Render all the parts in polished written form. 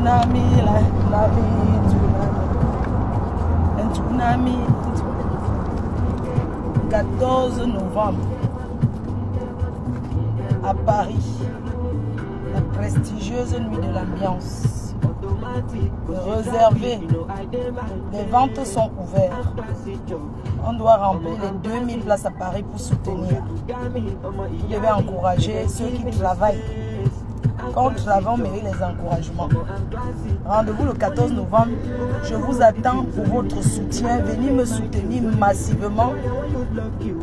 tsunami. 14 novembre, à Paris, la prestigieuse nuit de l'ambiance. Réservée, les ventes sont ouvertes. On doit remplir les 2000 places à Paris pour soutenir. Vous devez encourager ceux qui travaillent. Quand on travaille, on mérite les encouragements. Rendez-vous le 14 novembre. Je vous attends pour votre soutien. Venez me soutenir massivement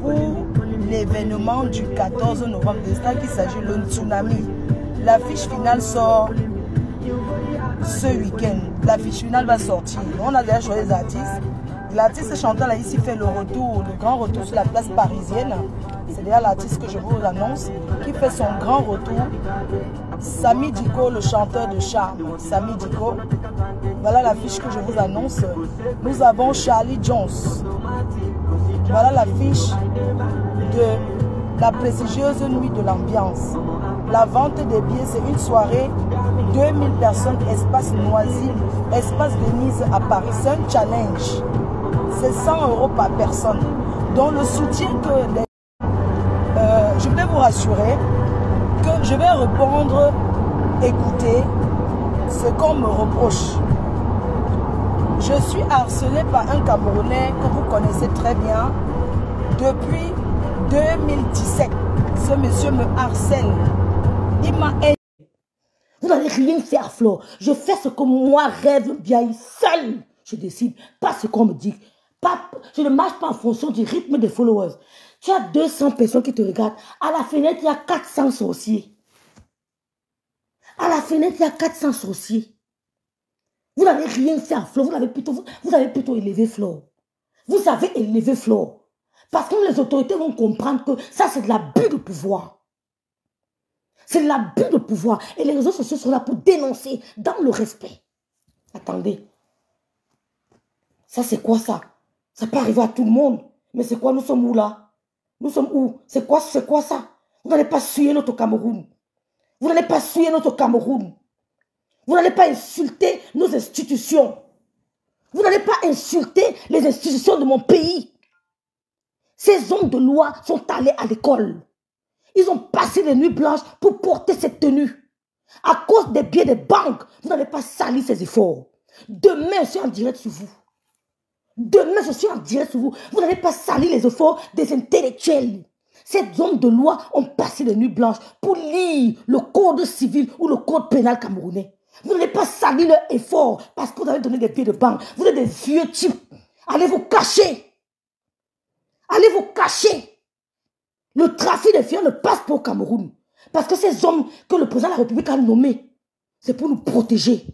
pour l'événement du 14 novembre. De ça qu'il s'agit, le tsunami. L'affiche finale sort ce week-end. L'affiche finale va sortir. On a déjà choisi les artistes. L'artiste chanteur là ici fait le retour, le grand retour sur la place parisienne. C'est déjà l'artiste que je vous annonce qui fait son grand retour. Samy Diko, le chanteur de charme. Samy Diko. Voilà l'affiche que je vous annonce. Nous avons Charlie Jones. Voilà l'affiche de la prestigieuse nuit de l'ambiance. La vente des billets, c'est une soirée. 2000 personnes, espace Noisy, espace Venise à Paris. C'est un challenge. C'est 100 € par personne. Donc le soutien que les... je voulais vous rassurer que je vais répondre, écoutez ce qu'on me reproche. Je suis harcelé par un Camerounais que vous connaissez très bien depuis 2017. Ce monsieur me harcèle. Il m'a aidé. Vous n'allez rien faire, Flo. Je fais ce que moi rêve bien seul. Je décide, pas ce qu'on me dit. Je ne marche pas en fonction du rythme des followers. Tu as 200 personnes qui te regardent. À la fenêtre, il y a 400 sorciers. À la fenêtre, il y a 400 sorciers. Vous n'allez rien faire, Flo. Vous avez plutôt élevé Flo. Vous avez élevé Flo. Parce que les autorités vont comprendre que ça, c'est de l'abus de pouvoir. C'est de l'abus de pouvoir. Et les réseaux sociaux sont là pour dénoncer dans le respect. Attendez. Ça, c'est quoi ça? Ça peut arriver à tout le monde. Mais c'est quoi? Nous sommes où là? Nous sommes où? C'est quoi ça? Vous n'allez pas suyer notre Cameroun. Vous n'allez pas suyer notre Cameroun. Vous n'allez pas insulter nos institutions. Vous n'allez pas insulter les institutions de mon pays. Ces hommes de loi sont allés à l'école. Ils ont passé les nuits blanches pour porter cette tenue. À cause des billets des banques, vous n'allez pas salir ces efforts. Demain, je suis en direct sur vous. Demain, je suis en direct sur vous. Vous n'allez pas salir les efforts des intellectuels. Ces hommes de loi ont passé les nuits blanches pour lire le code civil ou le code pénal camerounais. Vous n'allez pas salir leur effort parce que vous avez donné des billets de banque. Vous êtes des vieux types. Allez vous cacher. Allez vous cacher. Le trafic des filles ne passe pas au Cameroun. Parce que ces hommes que le président de la République a nommés, c'est pour nous protéger.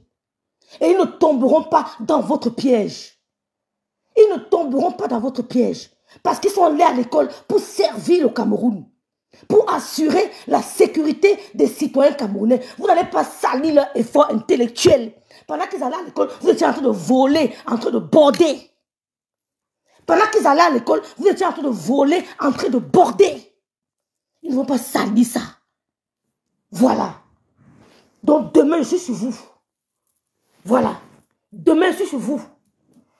Et ils ne tomberont pas dans votre piège. Ils ne tomberont pas dans votre piège. Parce qu'ils sont allés à l'école pour servir le Cameroun. Pour assurer la sécurité des citoyens camerounais. Vous n'allez pas salir leur effort intellectuel. Pendant qu'ils allaient à l'école, vous étiez en train de voler, en train de border. Pendant qu'ils allaient à l'école, vous étiez en train de voler, en train de border. Ils ne vont pas salir ça. Voilà. Donc demain, je suis sur vous. Voilà. Demain, je suis sur vous.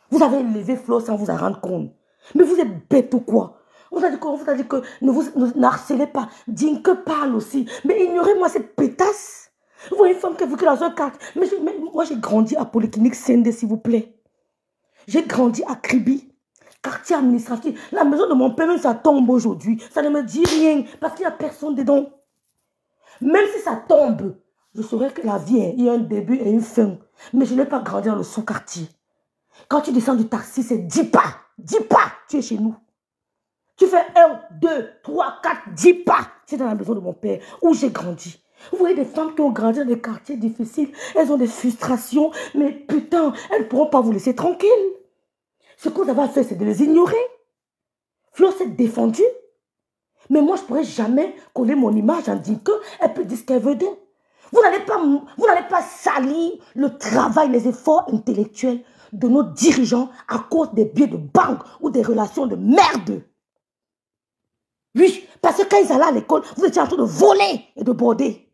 Vous avez élevé Flo sans vous en rendre compte. Mais vous êtes bête ou quoi? On vous a dit que ne vous harcelez pas. Dinke parle aussi. Mais ignorez-moi cette pétasse. Vous voyez une femme qui a vécu dans un quartier. Mais moi, j'ai grandi à Polyclinique Sendé, s'il vous plaît. J'ai grandi à Kribi. Quartier administratif. La maison de mon père, même ça tombe aujourd'hui. Ça ne me dit rien. Parce qu'il n'y a personne dedans. Même si ça tombe, je saurais que la vie, il y a un début et une fin. Mais je n'ai pas grandi dans le sous-quartier. Quand tu descends du taxi, c'est 10 pas. 10 pas, tu es chez nous. Tu fais 1, 2, 3, 4, 10 pas. Tu es dans la maison de mon père, où j'ai grandi. Vous voyez des femmes qui ont grandi dans des quartiers difficiles. Elles ont des frustrations. Mais putain, elles ne pourront pas vous laisser tranquille. Ce que vous avez à faire, c'est de les ignorer. Flo s'est défendue. Mais moi, je ne pourrais jamais coller mon image en disant qu'elle peut dire ce qu'elle veut dire. Vous n'allez pas salir le travail, les efforts intellectuels de nos dirigeants à cause des billets de banque ou des relations de merde. Oui, parce que quand ils allaient à l'école, vous étiez en train de voler et de border.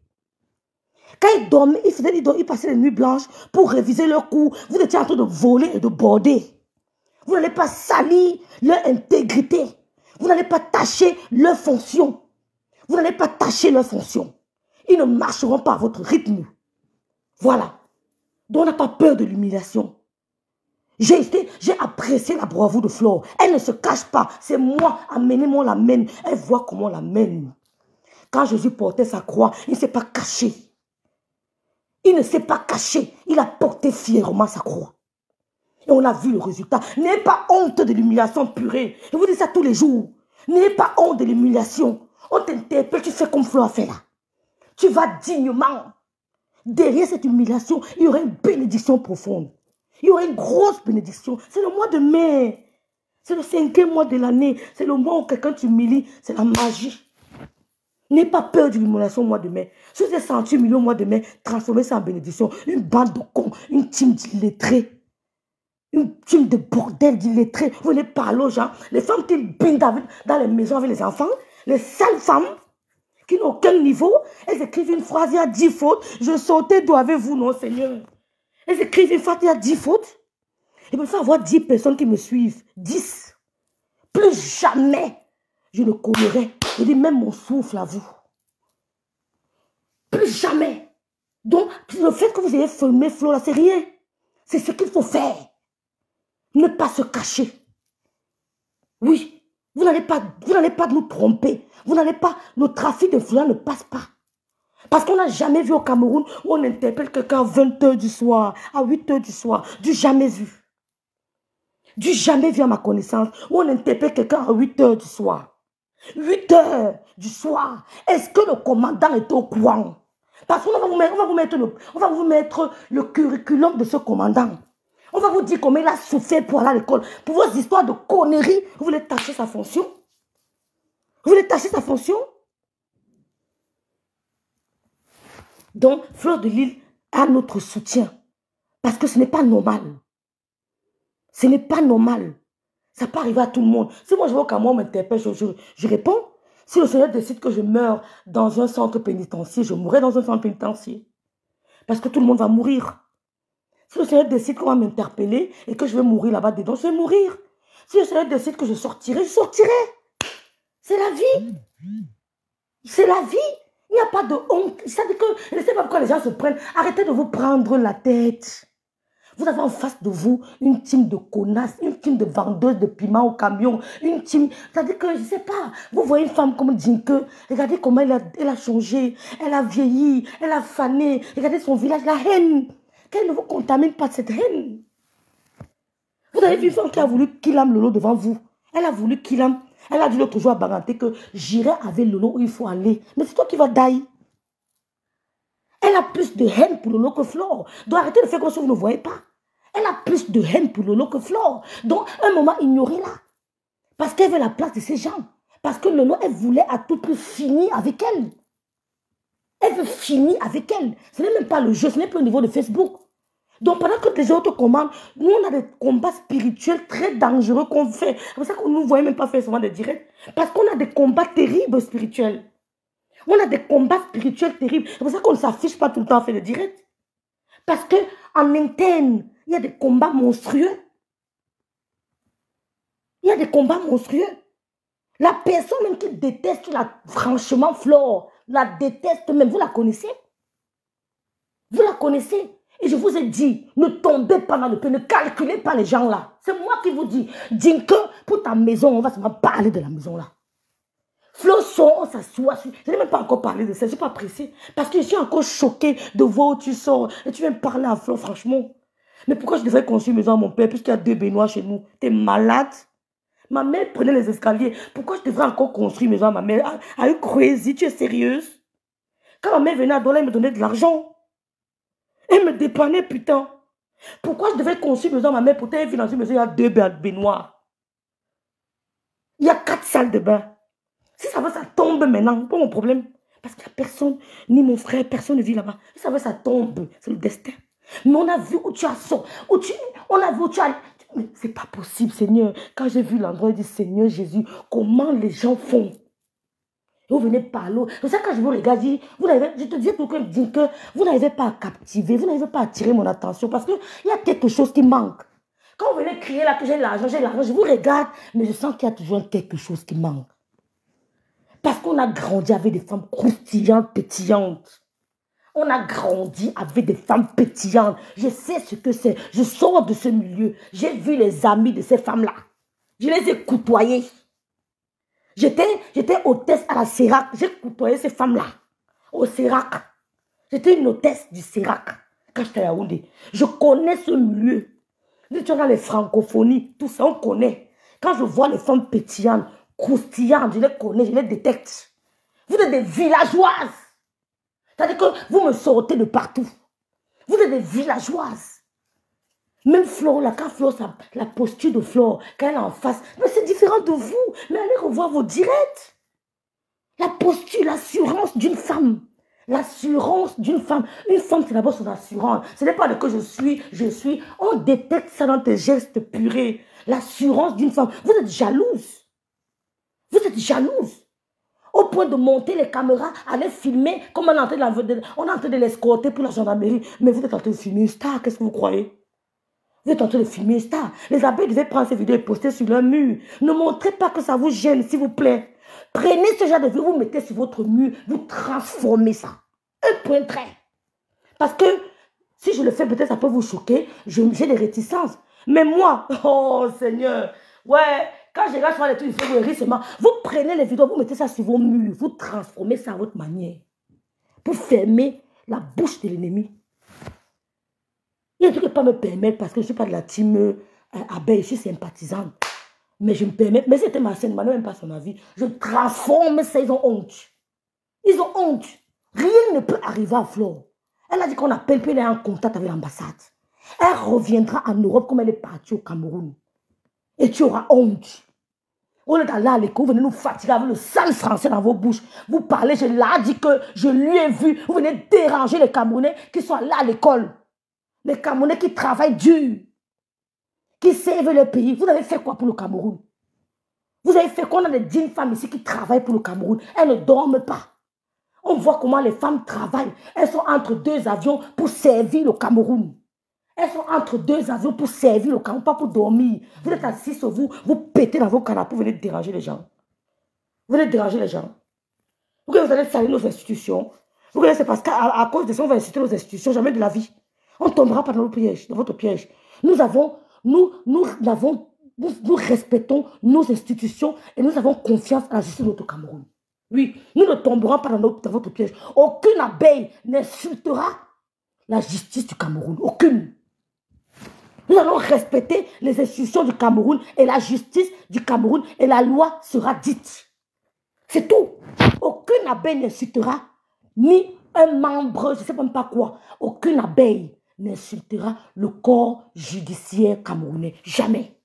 Quand ils dormaient, ils passaient les nuits blanches pour réviser leurs cours. Vous étiez en train de voler et de border. Vous n'allez pas salir leur intégrité. Vous n'allez pas tâcher leur fonction. Vous n'allez pas tâcher leur fonction. Ils ne marcheront pas à votre rythme. Voilà. Donc on n'a pas peur de l'humiliation. J'ai apprécié la bravoure de Flore. Elle ne se cache pas. C'est moi, amenez-moi, on l'amène. Elle voit comment on l'amène. Quand Jésus portait sa croix, il ne s'est pas caché. Il ne s'est pas caché. Il a porté fièrement sa croix. Et on a vu le résultat. N'ayez pas honte de l'humiliation purée. Je vous dis ça tous les jours. N'ayez pas honte de l'humiliation. On t'interpelle, tu fais comme Flore a fait là. Tu vas dignement. Derrière cette humiliation, il y aura une bénédiction profonde. Il y aura une grosse bénédiction. C'est le mois de mai. C'est le 5e mois de l'année. C'est le mois où quelqu'un t'humilie. C'est la magie. N'ayez pas peur de l'humiliation au mois de mai. Si vous êtes senti humilié au mois de mai, transformez ça en bénédiction. Une bande de cons, une team d'illettrés. Une team de bordel d'illettrés. Vous venez parler aux gens. Les femmes qui bindent dans les maisons avec les enfants. Les sales femmes qui n'ont aucun niveau. Elles écrivent une phrase, il y a 10 fautes. Je sautais d'où avez-vous, non Seigneur. Elles écrivent une phrase, il y a 10 fautes. Il me faut avoir 10 personnes qui me suivent. 10. Plus jamais je ne connaîrai. Je dis même mon souffle à vous. Plus jamais. Donc, le fait que vous ayez filmé Flo là, c'est rien. C'est ce qu'il faut faire. Ne pas se cacher. Oui. Vous n'allez pas nous tromper. Vous n'allez pas, le trafic d'influence ne passe pas. Parce qu'on n'a jamais vu au Cameroun où on interpelle quelqu'un à 20 h du soir, à 8 h du soir. Du jamais vu. Du jamais vu à ma connaissance où on interpelle quelqu'un à 8 h du soir. 8 h du soir. Est-ce que le commandant est au courant? Parce qu'on va vous mettre le curriculum de ce commandant. On va vous dire comment il a souffert pour aller à l'école. Pour vos histoires de conneries, vous voulez tâcher sa fonction? Vous voulez tâcher sa fonction? Donc, Fleur de Lille a notre soutien. Parce que ce n'est pas normal. Ce n'est pas normal. Ça peut arriver à tout le monde. Si moi je vois qu'à moi on m'interpelle, je réponds. Si le Seigneur décide que je meurs dans un centre pénitentiaire, je mourrai dans un centre pénitentiaire. Parce que tout le monde va mourir. Si le Seigneur décide qu'on va m'interpeller et que je vais mourir là-bas dedans, je vais mourir. Si le Seigneur décide que je sortirai, je sortirai. C'est la vie. C'est la vie. Il n'y a pas de honte. C'est-à-dire que, je ne sais pas pourquoi les gens se prennent. Arrêtez de vous prendre la tête. Vous avez en face de vous une team de connasses, une team de vendeuses de piments au camion, une team... C'est-à-dire que, je ne sais pas, vous voyez une femme comme Dinke, regardez comment elle a changé, elle a vieilli, elle a fané, regardez son village, la haine. Qu'elle ne vous contamine pas de cette haine. Vous avez vu une femme qui a voulu Kilam Lolo devant vous. Elle a voulu Kilam. Elle a dit l'autre jour à Baganté que j'irai avec Lolo où il faut aller. Mais c'est toi qui vas die. Elle a plus de haine pour Lolo que Flore. Donc arrêtez de faire comme si vous ne voyez pas. Elle a plus de haine pour Lolo que Flore. Donc un moment, ignorez-la. Parce qu'elle veut la place de ces gens. Parce que Lolo, elle voulait à tout prix finir avec elle. Elle veut finir avec elle. Ce n'est même pas le jeu, ce n'est pas au niveau de Facebook. Donc pendant que les gens te commandent, nous on a des combats spirituels très dangereux qu'on fait. C'est pour ça qu'on ne nous voyait même pas faire souvent des directs. Parce qu'on a des combats terribles spirituels. On a des combats spirituels terribles. C'est pour ça qu'on ne s'affiche pas tout le temps à faire des directs. Parce qu'en interne, il y a des combats monstrueux. Il y a des combats monstrueux. La personne même qui déteste, franchement, Flore, la déteste même. Vous la connaissez? Vous la connaissez? Et je vous ai dit, ne tombez pas dans le pied, ne calculez pas les gens là. C'est moi qui vous dis. Dis que pour ta maison, on va seulement parler de la maison là. Flo, on s'assoit. Je n'ai même pas encore parlé de ça, je n'ai pas apprécié. Parce que je suis encore choquée de voir où tu sors. Et tu viens me parler à Flo, franchement. Mais pourquoi je devrais construire une maison à mon père puisqu'il y a 2 baignoires chez nous? T'es malade? Ma mère prenait les escaliers. Pourquoi je devrais encore construire une maison à ma mère? Are you crazy? Tu es sérieuse? Quand ma mère venait à Douala, elle me donnait de l'argent. Elle me dépannait, putain. Pourquoi je devais construire une maison à ma mère? Pourtant, elle vit dans une maison, il y a 2 baignoires. Il y a 4 salles de bain. Si ça va, ça tombe maintenant. Pas mon problème. Parce qu'il n'y a personne, ni mon frère, personne ne vit là-bas. Si ça va, ça tombe. C'est le destin. Mais on a vu où tu as sorti. On a vu où tu as... Mais c'est pas possible, Seigneur. Quand j'ai vu l'endroit, je dis, Seigneur Jésus, comment les gens font? Vous venez parler. C'est ça quand je vous regarde, je te dis pour que vous n'arrivez pas à captiver, vous n'arrivez pas à attirer mon attention parce qu'il y a quelque chose qui manque. Quand vous venez crier là que j'ai l'argent, je vous regarde, mais je sens qu'il y a toujours quelque chose qui manque. Parce qu'on a grandi avec des femmes croustillantes, pétillantes. On a grandi avec des femmes pétillantes. Je sais ce que c'est. Je sors de ce milieu. J'ai vu les amis de ces femmes-là. Je les ai côtoyées. J'étais hôtesse à la CERAC. J'ai côtoyé ces femmes-là. Au CERAC. J'étais une hôtesse du CERAC. Quand j'étais à Yaoundé. Je connais ce milieu. Tu regardes les francophonies, tout ça, on connaît. Quand je vois les femmes pétillantes, croustillantes, je les connais, je les détecte. Vous êtes des villageoises. C'est-à-dire que vous me sortez de partout. Vous êtes des villageoises. Même Flore, là, quand Flore, la posture de Flore, quand elle est en face, mais c'est différent de vous. Mais allez revoir vos directs. La posture, l'assurance d'une femme. L'assurance d'une femme. Une femme, c'est d'abord son assurance. Ce n'est pas de que je suis. On détecte ça dans tes gestes purés. L'assurance d'une femme. Vous êtes jalouse. Vous êtes jalouse. Au point de monter les caméras, aller filmer, comme on est en train de l'escorter pour la gendarmerie. Mais vous êtes en train de filmer une star, qu'est-ce que vous croyez? Vous êtes en train de filmer une star. Les abeilles devaient prendre ces vidéos et poster sur leur mur. Ne montrez pas que ça vous gêne, s'il vous plaît. Prenez ce genre de vidéo, vous mettez sur votre mur, vous transformez ça. Un point trait. Parce que si je le fais, peut-être ça peut vous choquer. J'ai des réticences. Mais moi, oh Seigneur, ouais, quand je regarde sur les trucs, vous prenez les vidéos, vous mettez ça sur vos murs, vous transformez ça à votre manière. Pour fermer la bouche de l'ennemi. Il y a des trucs que je ne peux pas me permettre parce que je ne suis pas de la team abeille, je suis sympathisante. Mais je me permets, mais c'était ma scène, même pas son avis. Je transforme ça, ils ont honte. Ils ont honte. Rien ne peut arriver à Flore. Elle a dit qu'on appelle, puis elle est en contact avec l'ambassade. Elle reviendra en Europe comme elle est partie au Cameroun. Et tu auras honte. On est allé à l'école, vous venez nous fatiguer avec le sale français dans vos bouches. Vous parlez, je l'ai dit que je lui ai vu. Vous venez déranger les Camerounais qui sont là à l'école. Les Camerounais qui travaillent dur. Qui servent le pays. Vous avez fait quoi pour le Cameroun? Vous avez fait quoi? On a des dignes femmes ici qui travaillent pour le Cameroun. Elles ne dorment pas. On voit comment les femmes travaillent. Elles sont entre deux avions pour servir le Cameroun. Elles sont entre deux avions pour servir le Cameroun, pas pour dormir. Vous êtes assis sur vous, vous pétez dans vos canapés, vous venez déranger les gens. Vous venez déranger les gens. Vous allez salir nos institutions. Vous voyez, c'est parce qu'à cause de ça, on va inciter nos institutions, jamais de la vie. On ne tombera pas dans votre piège. Nous respectons nos institutions et nous avons confiance à la justice de notre Cameroun. Oui, nous ne tomberons pas dans votre piège. Aucune abeille n'insultera la justice du Cameroun. Aucune. Nous allons respecter les institutions du Cameroun et la justice du Cameroun et la loi sera dite. C'est tout. Aucune abeille n'insultera ni un membre, je ne sais même pas quoi. Aucune abeille n'insultera le corps judiciaire camerounais. Jamais.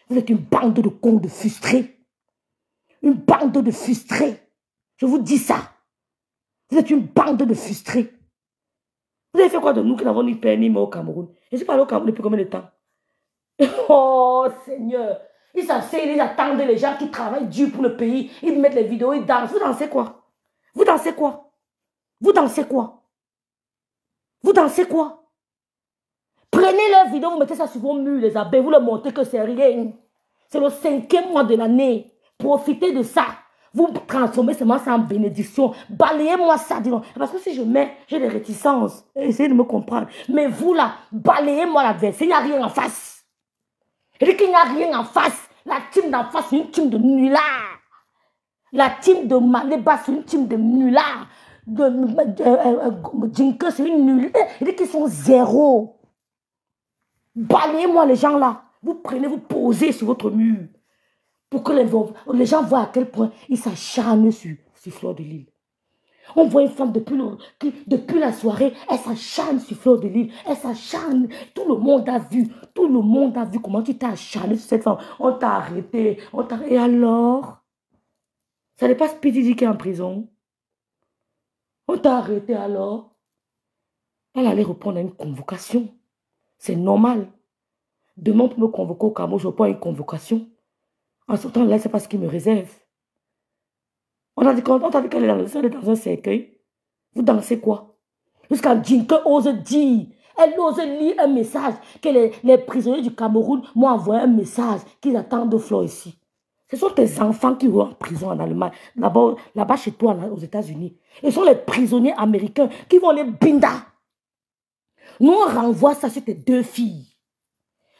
Vous êtes une bande de cons, de frustrés. Une bande de frustrés. Je vous dis ça. Vous êtes une bande de frustrés. Vous avez fait quoi de nous qui n'avons ni père ni mère au Cameroun? Je suis pas allé au Cameroun depuis combien de temps? Oh Seigneur. Ils s'asseyent, ils attendent les gens qui travaillent dur pour le pays. Ils mettent les vidéos, ils dansent. Vous dansez quoi? Vous dansez quoi? Vous dansez quoi? Vous dansez quoi? Prenez leurs vidéos, vous mettez ça sur vos murs, les abeilles. Vous leur montrez que c'est rien. C'est le 5e mois de l'année. Profitez de ça. Vous transformez seulement ça en bénédiction. Balayez-moi ça, dis donc. Parce que si je mets, j'ai des réticences. Essayez de me comprendre. Mais vous là, balayez-moi l'adversaire. Il n'y a rien en face. Je dis qu'il n'y a rien en face. La team d'en face, c'est une team de nullards. La team de Maléba, c'est une team de nullards. Jinke, c'est une nulle. Je dis qu'ils sont zéro. Balayez-moi les gens là. Vous prenez, vous posez sur votre mur. Pour que les gens voient à quel point ils s'acharnent sur Fleur de Lys. On voit une femme depuis la soirée, elle s'acharne sur Fleur de Lys. Elle s'acharne. Tout le monde a vu. Tout le monde a vu comment tu t'es acharné sur cette femme. On t'a arrêté. Et alors? Ça n'est pas Speedy qui est en prison. On t'a arrêté alors? Elle allait répondre à une convocation. C'est normal. Demain, pour me convoquer au Cameroun, je prends une convocation. En ce temps-là, c'est pas ce qu'il me réserve. On t'a dit qu'elle est dans un cercueil. Vous dansez quoi? Jusqu'à Jinke ose dire, elle ose lire un message que les prisonniers du Cameroun m'ont envoyé un message qu'ils attendent de Flo ici. Ce sont tes enfants qui vont en prison en Allemagne, là-bas chez toi aux États-Unis. Ce sont les prisonniers américains qui vont les binda. Nous, on renvoie ça sur tes deux filles.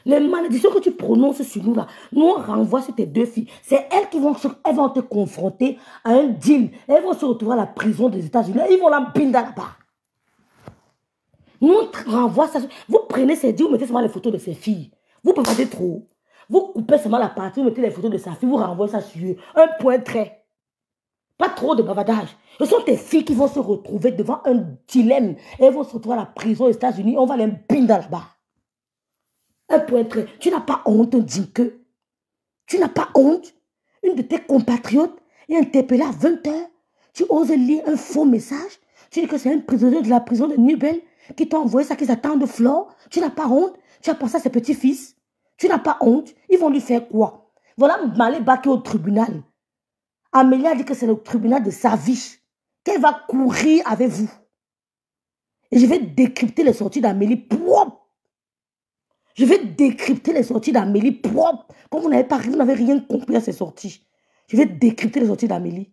Les malédictions que tu prononces sur nous là, nous on renvoie sur tes deux filles. C'est elles qui vont te confronter à un deal. Elles vont se retrouver à la prison des États-Unis. Ils vont la binda là-bas. Nous on renvoie ça. Vous prenez ces deals, vous mettez seulement les photos de ces filles. Vous préparez trop. Vous coupez seulement la partie, vous mettez les photos de sa fille, vous renvoyez ça sur eux. Un point trait. Pas trop de bavardage. Ce sont tes filles qui vont se retrouver devant un dilemme. Elles vont se retrouver à la prison aux États-Unis. On va les binda là-bas. Un point trait. Tu n'as pas honte, Dinke. Tu n'as pas honte. Une de tes compatriotes est interpellée à 20 h. Tu oses lire un faux message. Tu dis que c'est un prisonnier de la prison de Nubel qui t'a envoyé ça, qu'ils attendent de Flore. Tu n'as pas honte. Tu as pensé à ses petits-fils. Tu n'as pas honte. Ils vont lui faire quoi? Voilà Maléba qui est au tribunal. Amélie a dit que c'est le tribunal de Saviche. Qu'elle va courir avec vous. Et je vais décrypter les sorties d'Amélie propre. Je vais décrypter les sorties d'Amélie propre. Comme vous n'avez rien compris à ces sorties. Je vais décrypter les sorties d'Amélie.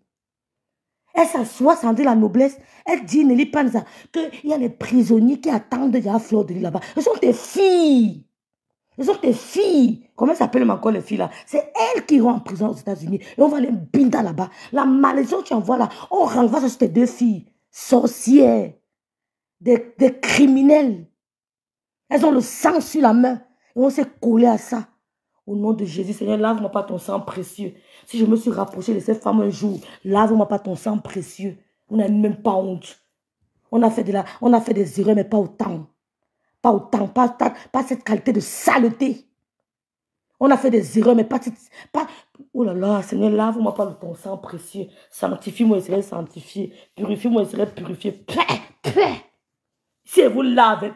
Elle s'assoit sans dire la noblesse. Elle dit, Nelly Panza, qu'il y a les prisonniers qui attendent déjà Fleur de Lys là-bas. Ce sont tes filles. Ce sont tes filles. Comment s'appellent encore les filles là? C'est elles qui iront en prison aux États-Unis. Et on va les binda là-bas. La malédiction que tu envoies là, on renvoie ça sur tes deux filles. Sorcières. Des criminels. Elles ont le sang sur la main. Et on s'est collé à ça. Au nom de Jésus, Seigneur, lave-moi pas ton sang précieux. Si je me suis rapproché de ces femmes un jour, lave-moi pas ton sang précieux. On n'a même pas honte. On a fait des erreurs, mais pas autant. Pas autant. Pas cette qualité de saleté. On a fait des erreurs, mais pas... Oh là là, Seigneur, lave-moi pas de ton sang précieux. Sanctifie-moi, je serai sanctifié. Purifie-moi, je serai purifié. Si vous lavez,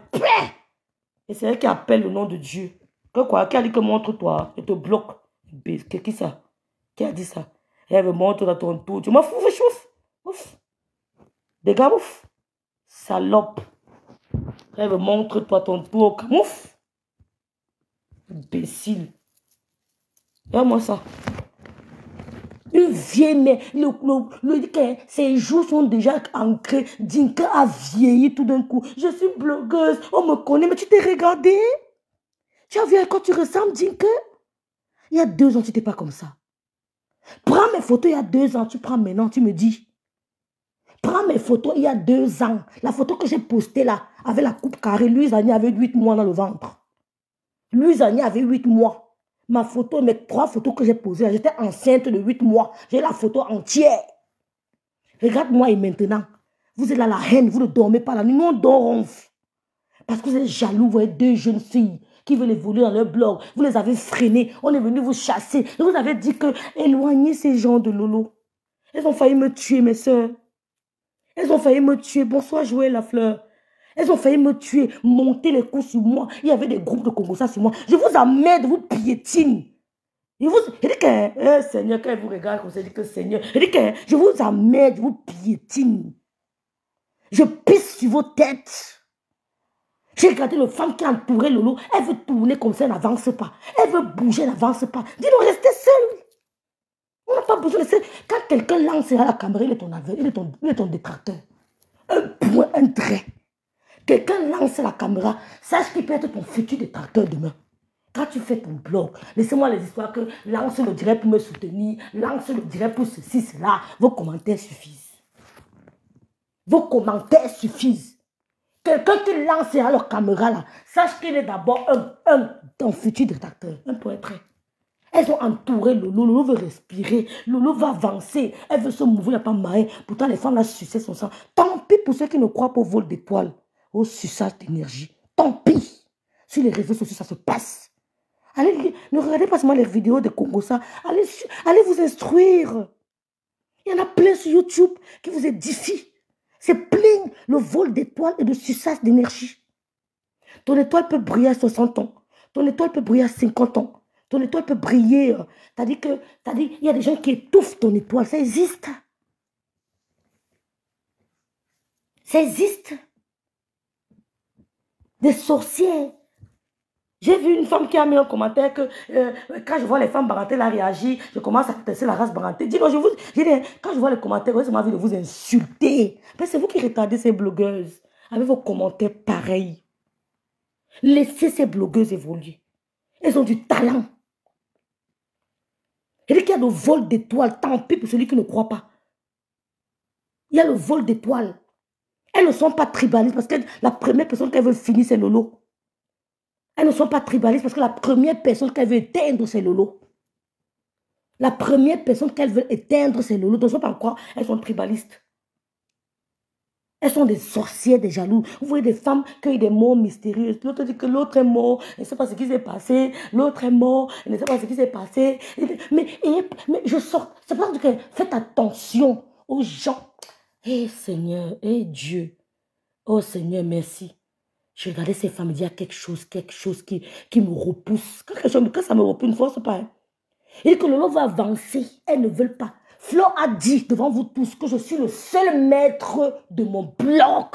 et c'est elle qui appelle le nom de Dieu. Que quoi? Qui a dit que montre-toi? Je te bloque. Qui ça? Qui a dit ça? Elle me montre dans ton tour. Tu m'en fous, chouf. Ouf. Des gars, ouf. Salope. Elle me montre-toi ton tour. Ouf. Imbécile. Regarde-moi ça. Une vieille mère. Ses jours sont déjà ancrés. Dinka a vieilli tout d'un coup. Je suis blogueuse. On me connaît, mais tu t'es regardé? Tu as vu à quoi tu ressembles, Dinka? Il y a 2 ans, tu n'étais pas comme ça. Prends mes photos il y a 2 ans, tu prends maintenant, tu me dis. Prends mes photos il y a 2 ans. La photo que j'ai postée là, avec la coupe carrée, Louise Agné avait 8 mois dans le ventre. Louise Agné avait 8 mois. Ma photo, mes 3 photos que j'ai posées, j'étais enceinte de 8 mois. J'ai la photo entière. Regarde-moi et maintenant. Vous êtes là la haine, vous ne dormez pas la nuit. Nous, on dort. Parce que vous êtes jaloux, vous voyez 2 jeunes filles qui veulent évoluer dans leur blog. Vous les avez freinés. On est venu vous chasser. Et vous avez dit que éloignez ces gens de Lolo. Elles ont failli me tuer, mes soeurs. Elles ont failli me tuer. Bonsoir, Joël Lafleur. Elles ont failli me tuer, monter les coups sur moi. Il y avait des groupes de Congolais sur moi. Je vous emmène, vous piétine. Je dis que, Seigneur, quand vous regardez comme ça, je dis que Seigneur, je dis que je vous emmène, vous piétine. Je pisse sur vos têtes. J'ai regardé le femme qui a entouré Lolo. Elle veut tourner comme ça, elle n'avance pas. Elle veut bouger, elle n'avance pas. Dis-nous, restez seul. On n'a pas besoin de ça. Quand quelqu'un lancera la caméra, il est ton aveugle, il est ton détracteur. Un point, un trait. Quelqu'un lance la caméra, sache qu'il peut être ton futur détracteur demain. Quand tu fais ton blog, laissez-moi les histoires que lance le direct pour me soutenir, lance le direct pour ceci, cela. Vos commentaires suffisent. Vos commentaires suffisent. Quelqu'un qui lancera la caméra là, sache qu'il est d'abord ton futur détracteur. Un point trait. Elles ont entouré Lolo. Lolo veut respirer. Lolo va avancer. Elle veut se mouvoir, il n'y a pas moyen. Pourtant, les femmes là sucent son sang. Tant pis pour ceux qui ne croient pas au vol d'étoiles. Au suçage d'énergie. Tant pis. Sur les réseaux sociaux, ça se passe. Allez, ne regardez pas seulement les vidéos de Congo, ça. Allez vous instruire. Il y en a plein sur YouTube qui vous édifient. C'est plein le vol d'étoiles et de suçage d'énergie. Ton étoile peut briller à 60 ans. Ton étoile peut briller à 50 ans. Ton étoile peut briller. T'as dit, il y a des gens qui étouffent ton étoile. Ça existe. Ça existe. Des sorcières. J'ai vu une femme qui a mis un commentaire que quand je vois les femmes barantées là réagir, je commence à tester la race barantée. Dis-moi, quand je vois les commentaires, j'ai envie de vous insulter. Mais c'est vous qui retardez ces blogueuses avec vos commentaires pareils. Laissez ces blogueuses évoluer. Elles ont du talent. Il y a le vol d'étoiles, tant pis pour celui qui ne croit pas. Il y a le vol d'étoiles. Elles ne sont pas tribalistes parce que la première personne qu'elles veulent finir, c'est Lolo. Elles ne sont pas tribalistes parce que la première personne qu'elles veulent éteindre, c'est Lolo. La première personne qu'elles veulent éteindre, c'est Lolo. Donc, je ne sais pas quoi, elles sont tribalistes. Elles sont des sorcières, des jaloux. Vous voyez des femmes qui ont des morts mystérieuses. L'autre dit que l'autre est mort, elle ne sait pas ce qui s'est passé. L'autre est mort, elle ne sait pas ce qui s'est passé. Mais je sors. C'est pour ça que faites attention aux gens. Eh Seigneur, eh Dieu. Oh Seigneur, merci. Je regardais ces femmes, il y a quelque chose qui me repousse. Quand ça me repousse, ne force pas. Hein. Il dit que le lot va avancer. Elles ne veulent pas. Flo a dit devant vous tous que je suis le seul maître de mon blog.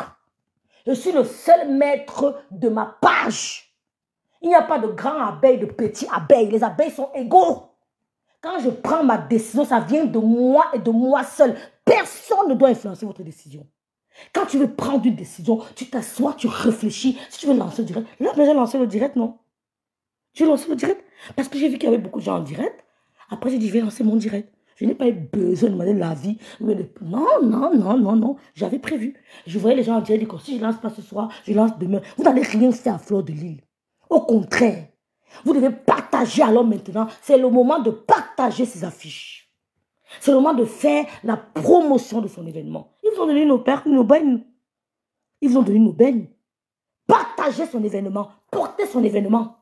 Je suis le seul maître de ma page. Il n'y a pas de grands abeilles, de petits abeilles. Les abeilles sont égaux. Quand je prends ma décision, ça vient de moi et de moi seul. Personne ne doit influencer votre décision. Quand tu veux prendre une décision, tu t'assois, tu réfléchis. Si tu veux lancer le direct, là, j'ai lancé le direct, non? Tu veux lancer le direct? Parce que j'ai vu qu'il y avait beaucoup de gens en direct. Après, j'ai dit, je vais lancer mon direct. Je n'ai pas eu besoin de demander l'avis. Non. J'avais prévu. Je voyais les gens en direct dire que si je ne lance pas ce soir, je lance demain. Vous n'allez rien faire à fleur de l'île. Au contraire, vous devez partager alors maintenant. C'est le moment de partager ces affiches. C'est le moment de faire la promotion de son événement. Ils vous ont donné nos pères, nos bennes. Ils vous ont donné nos bennes. Partagez son événement. Portez son événement.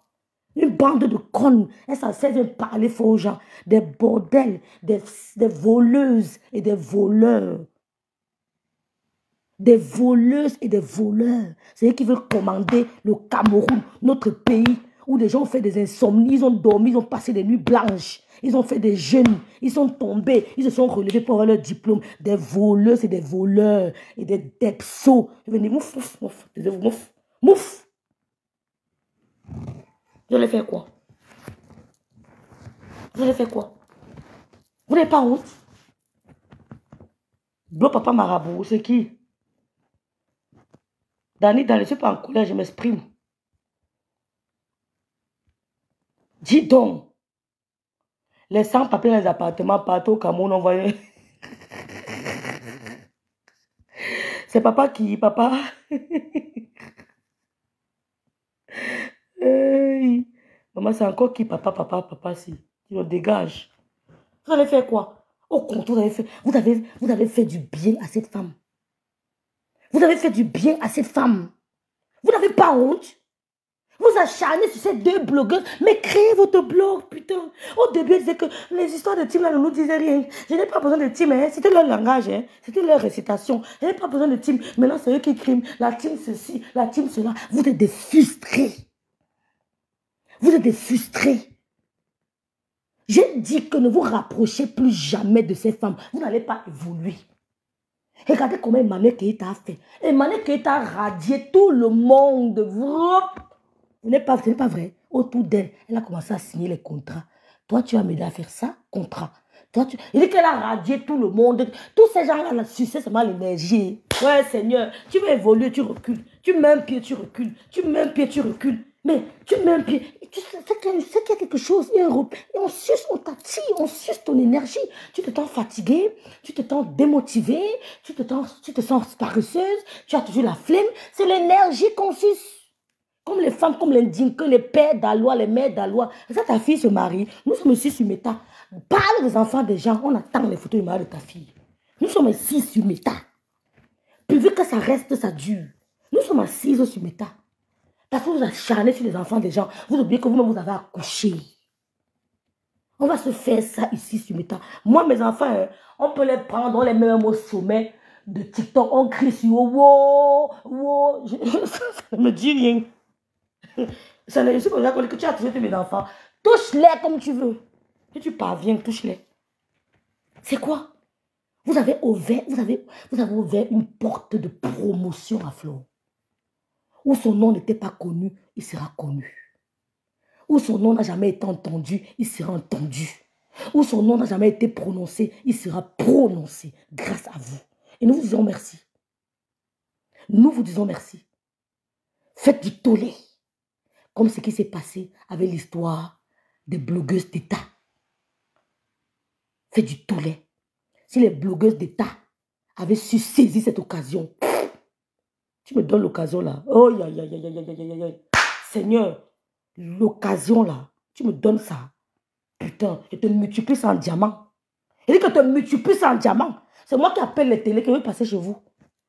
Une bande de connes, elles s'en servent parler faux aux gens, des bordels, des voleuses et des voleurs. Des voleuses et des voleurs. C'est eux qui veulent commander le Cameroun, notre pays, où des gens ont fait des insomnies, ils ont dormi, ils ont passé des nuits blanches, ils ont fait des jeûnes, ils sont tombés, ils se sont relevés pour avoir leur diplôme. Des voleuses et des voleurs et des depsos. Venez, mouf. Je vais faire quoi? Vous allez faire quoi? Vous n'avez pas honte? Blo papa marabout, c'est qui? Dani, je ne suis pas en colère, je m'exprime. Dis donc. Les sans-papiers dans les appartements partout au Cameroun, on voyait. C'est papa qui, papa. Hey. Maman, c'est encore qui, papa, si. Tu le dégages. Vous allez faire quoi? Au contraire, vous avez fait du bien à cette femme. Vous avez fait du bien à cette femme. Vous n'avez pas honte. Vous acharnez sur ces deux blogueuses. Mais créez votre blog, putain. Au début, elle disait que les histoires de team là ne nous disaient rien. Je n'ai pas besoin de team. Hein. C'était leur langage. Hein. C'était leur récitation. Je n'ai pas besoin de team. Maintenant, c'est eux qui criment. La team ceci, la team cela. Vous êtes des frustrés. Vous êtes des frustrés. J'ai dit que ne vous rapprochez plus jamais de ces femmes. Vous n'allez pas évoluer. Regardez comment Emmanuel Keïta a fait. Emmanuel Keïta a radié tout le monde. Ce n'est pas vrai. Autour d'elle, elle a commencé à signer les contrats. Toi, tu as m'aider à faire ça, contrat. Il dit qu'elle a radié tout le monde. Tous ces gens-là, la sucé seulement l'énergie. Ouais, Seigneur, tu veux évoluer, tu recules. Tu mets un pied, tu recules. Tu mets un pied, tu recules. Mais tu mets un pied. Tu sais qu'il y a quelque chose. Et on suce, on t'attire, on suce ton énergie. Tu te sens fatigué, tu te sens démotivé, tu te sens paresseuse, tu as toujours la flemme. C'est l'énergie qu'on suce. Comme les femmes, comme les que les pères d'Alois, les mères d'Alois. Ça, ta fille se marie. Nous sommes ici sur Meta. Parle des enfants des gens. On attend les photos du mari de ta fille. Nous sommes ici sur Meta. Puis vu que ça reste, ça dure. Nous sommes assises sur Meta. Parce que vous acharnez sur les enfants des gens. Vous oubliez que vous-même vous avez accouché. On va se faire ça ici sur Meta. Moi, mes enfants, on peut les prendre, on les met au sommet de TikTok. On crie sur wow. Ça ne me dit rien. Je suis comme ça que tu as touché mes enfants. Touche-les comme tu veux. Si tu parviens, touche-les. C'est quoi? Vous avez ouvert une porte de promotion à Flo. Où son nom n'était pas connu, il sera connu. Où son nom n'a jamais été entendu, il sera entendu. Où son nom n'a jamais été prononcé, il sera prononcé grâce à vous. Et nous vous disons merci. Nous vous disons merci. Faites du tollé. Comme ce qui s'est passé avec l'histoire des blogueuses d'État. Faites du tollé. Si les blogueuses d'État avaient su saisir cette occasion, tu me donnes l'occasion là. Oh, Seigneur, l'occasion là, tu me donnes ça. Putain, je te multiplie ça en diamant. Je dis que je te multiplie ça en diamant. C'est moi qui appelle les télés qui veulent passer chez vous.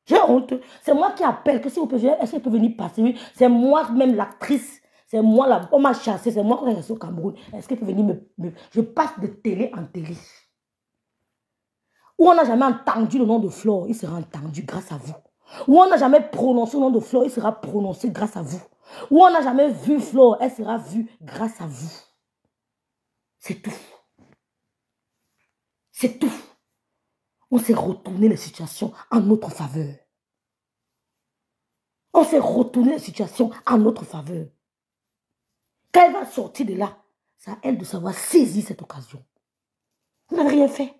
J'ai honte. C'est moi qui appelle que si vous pouvez, est-ce qu'elle peut venir passer? C'est moi même l'actrice. C'est moi là. On m'a chassé. C'est moi qui est au Cameroun. Est-ce qu'elle peut venir Je passe de télé en télé. Où on n'a jamais entendu le nom de Flore, il sera entendu grâce à vous. Où on n'a jamais prononcé le nom de Flore, il sera prononcé grâce à vous. Où on n'a jamais vu Flore, elle sera vue grâce à vous. C'est tout. C'est tout. On s'est retourné les situations en notre faveur. On s'est retourné les situations en notre faveur. Quand elle va sortir de là, c'est à elle de savoir saisir cette occasion. Vous n'avez rien fait.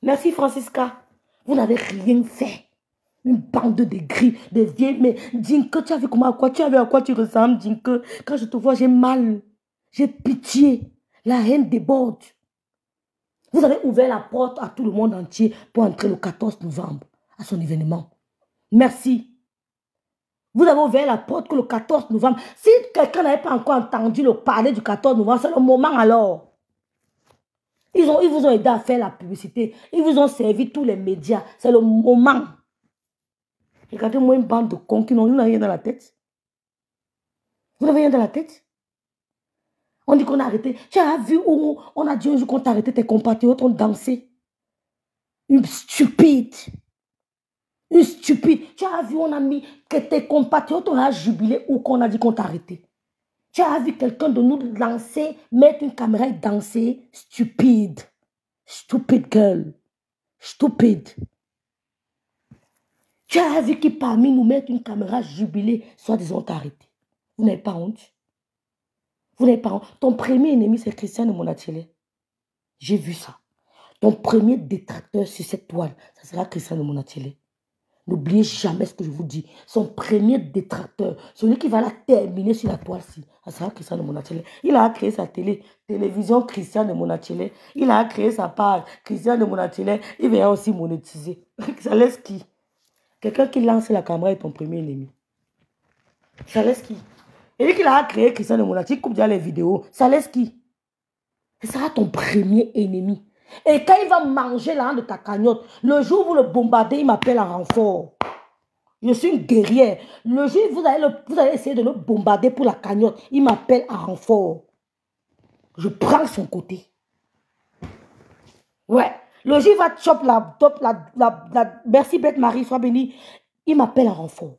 Merci Francisca. Vous n'avez rien fait. Une bande de gris, des vieilles. Mais Dinke, tu as vu comment, à quoi tu ressembles, Dinke? Quand je te vois, j'ai mal. J'ai pitié. La haine déborde. Vous avez ouvert la porte à tout le monde entier pour entrer le 14 novembre à son événement. Merci. Vous avez ouvert la porte que le 14 novembre. Si quelqu'un n'avait pas encore entendu le parler du 14 novembre, c'est le moment alors. Ils vous ont aidé à faire la publicité. Ils vous ont servi tous les médias. C'est le moment. Regardez-moi une bande de cons qui n'ont rien dans la tête. Vous n'avez rien dans la tête? On dit qu'on a arrêté. Tu as vu où on a dit un jour qu'on t'a arrêté, tes compatriotes ont dansé. Une stupide. Une stupide. Tu as vu, on a mis que tes compatriotes ont jubilé ou qu'on a dit qu'on t'a arrêté. Tu as vu quelqu'un de nous lancer, mettre une caméra et danser. Stupide. Stupid girl. Stupide. Tu as vu qui parmi nous mettre une caméra jubilée, soit disant t'arrêter. Vous n'avez pas honte? Vous n'avez pas honte? Ton premier ennemi, c'est Christian de Monatiele. J'ai vu ça. Ton premier détracteur sur cette toile, ça sera Christian de Monatiele. N'oubliez jamais ce que je vous dis. Son premier détracteur, celui qui va la terminer sur la toile-ci, ça sera Christian de Monatiele. Il a créé sa télévision Christian de Monatiele. Il a créé sa page Christian de Monatiele. Il va aussi monétiser. Ça laisse qui? Quelqu'un qui lance la caméra est ton premier ennemi. Ça laisse qui? Et lui qui a créé Christian de Monatiele, il coupe déjà les vidéos. Ça laisse qui? Ce sera ton premier ennemi. Et quand il va manger l'âne de ta cagnotte, le jour où vous le bombardez, il m'appelle en renfort. Je suis une guerrière. Le jour où vous allez essayer de le bombarder pour la cagnotte, il m'appelle en renfort. Je prends son côté. Ouais. Le jour où il va chop la merci Bête Marie, sois bénie, il m'appelle en renfort.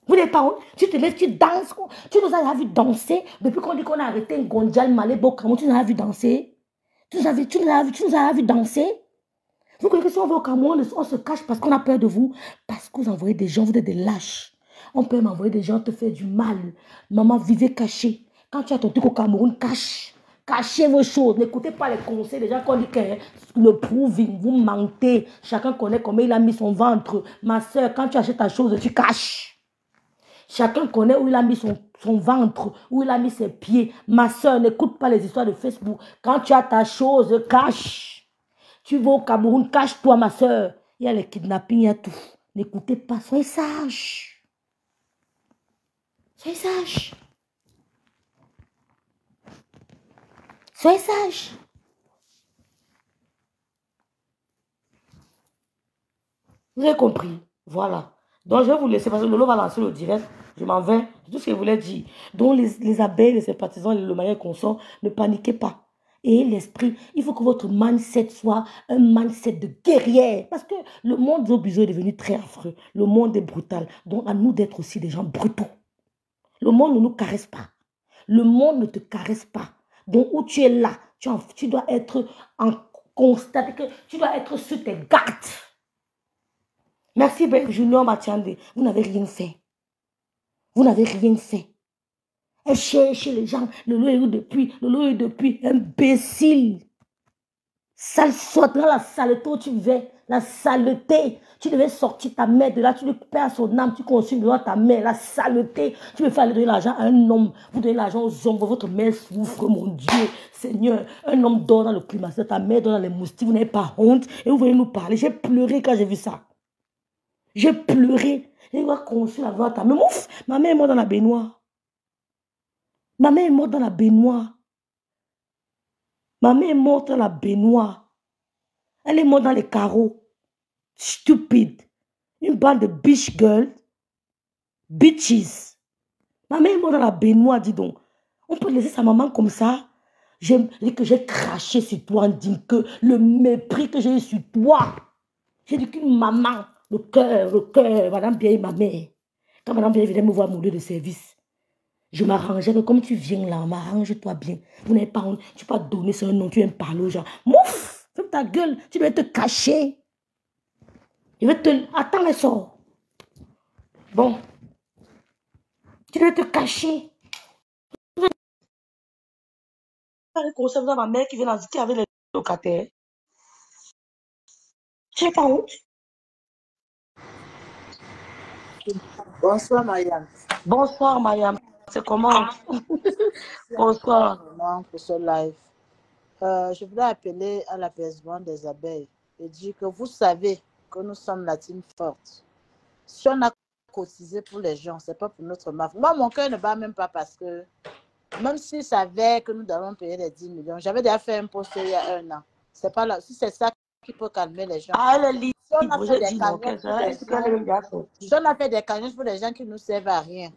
Vous n'avez pas honte? Tu te lèves, tu danses. Tu nous as vu danser. Depuis qu'on dit qu'on a arrêté un Gondjal Malebo, comment tu nous as vu danser? Tu nous as vu danser? Vous connaissez que si on va au Cameroun, on se cache parce qu'on a peur de vous. Parce que vous envoyez des gens, vous êtes des lâches. On peut m'envoyer des gens te faire du mal. Maman, vivez caché. Quand tu as ton truc au Cameroun, cache. Cachez vos choses. N'écoutez pas les conseils des gens qui ont dit que le proving, vous mentez. Chacun connaît comment il a mis son ventre. Ma soeur, quand tu achètes ta chose, tu caches. Chacun connaît où il a mis son ventre, où il a mis ses pieds. Ma soeur, n'écoute pas les histoires de Facebook. Quand tu as ta chose, cache. Tu vas au Cameroun, cache-toi, ma soeur. Il y a les kidnappings, il y a tout. N'écoutez pas, soyez sages. Soyez sages. Soyez sages. Vous avez compris? Voilà. Donc, je vais vous laisser parce que Lolo va lancer le direct. Je m'en vais. C'est tout ce que je voulais dire. Donc, les abeilles, les sympathisants, le manière qu'on sort, ne paniquez pas. Et l'esprit, il faut que votre mindset soit un mindset de guerrière. Parce que le monde d'Obiso est devenu très affreux. Le monde est brutal. Donc, à nous d'être aussi des gens brutaux. Le monde ne nous caresse pas. Le monde ne te caresse pas. Donc, où tu es là, tu dois être constater que tu dois être sur tes gardes. Merci, Junior Mathiande. Vous n'avez rien fait. Vous n'avez rien fait. Elle cherche les gens. Le lot est depuis. Imbécile. Sale sorte dans la saleté où tu vivais. La saleté. Tu devais sortir ta mère de là. Tu le perds son âme. Tu consumes devant ta mère. La saleté. Tu veux faire donner l'argent à un homme. Vous donnez l'argent aux hommes. Votre mère souffre, mon Dieu. Seigneur, un homme dort dans le climat. Ta mère dort dans les moustiques. Vous n'avez pas honte. Et vous venez nous parler. J'ai pleuré quand j'ai vu ça. J'ai pleuré. Et il va construire la ta mère. Ouf, ma mère est morte dans la baignoire. Ma mère est morte dans la baignoire. Ma mère est morte dans la baignoire. Elle est morte dans les carreaux. Stupide. Une bande de bitch girls. Bitches. Ma mère est morte dans la baignoire, dis donc. On peut laisser sa maman comme ça. J'ai craché sur toi en disant que le mépris que j'ai eu sur toi. J'ai dit qu'une maman, le cœur, madame bien ma mère. Quand madame bien venait me voir mourir de service, je m'arrangeais que comme tu viens là, m'arrange-toi bien. Vous n'avez pas honte, tu peux pas donner ce nom, tu viens parler aux gens. Mouf, ferme ta gueule, tu dois te cacher. Je vais te... Attends les sorts. Bon. Tu dois te cacher. Je vais conseiller à ma mère qui vient d'inviter avec les locataires. Tu n'as pas honte. Bonsoir, Marianne. Bonsoir, Mariam. C'est comment? Bonsoir. Pour ce live. Je voulais appeler à l'apaisement des abeilles et dire que vous savez que nous sommes la team forte. Si on a cotisé pour les gens, ce n'est pas pour notre marque. Moi, mon cœur ne bat même pas parce que même s'ils savaient que nous devons payer les 10 millions, j'avais déjà fait un post il y a 1 an. C'est pas là. Si c'est ça qui peut calmer les gens. Ah, elle est libre. Si on a fait des cagnottes pour les gens qui ne nous servent à rien,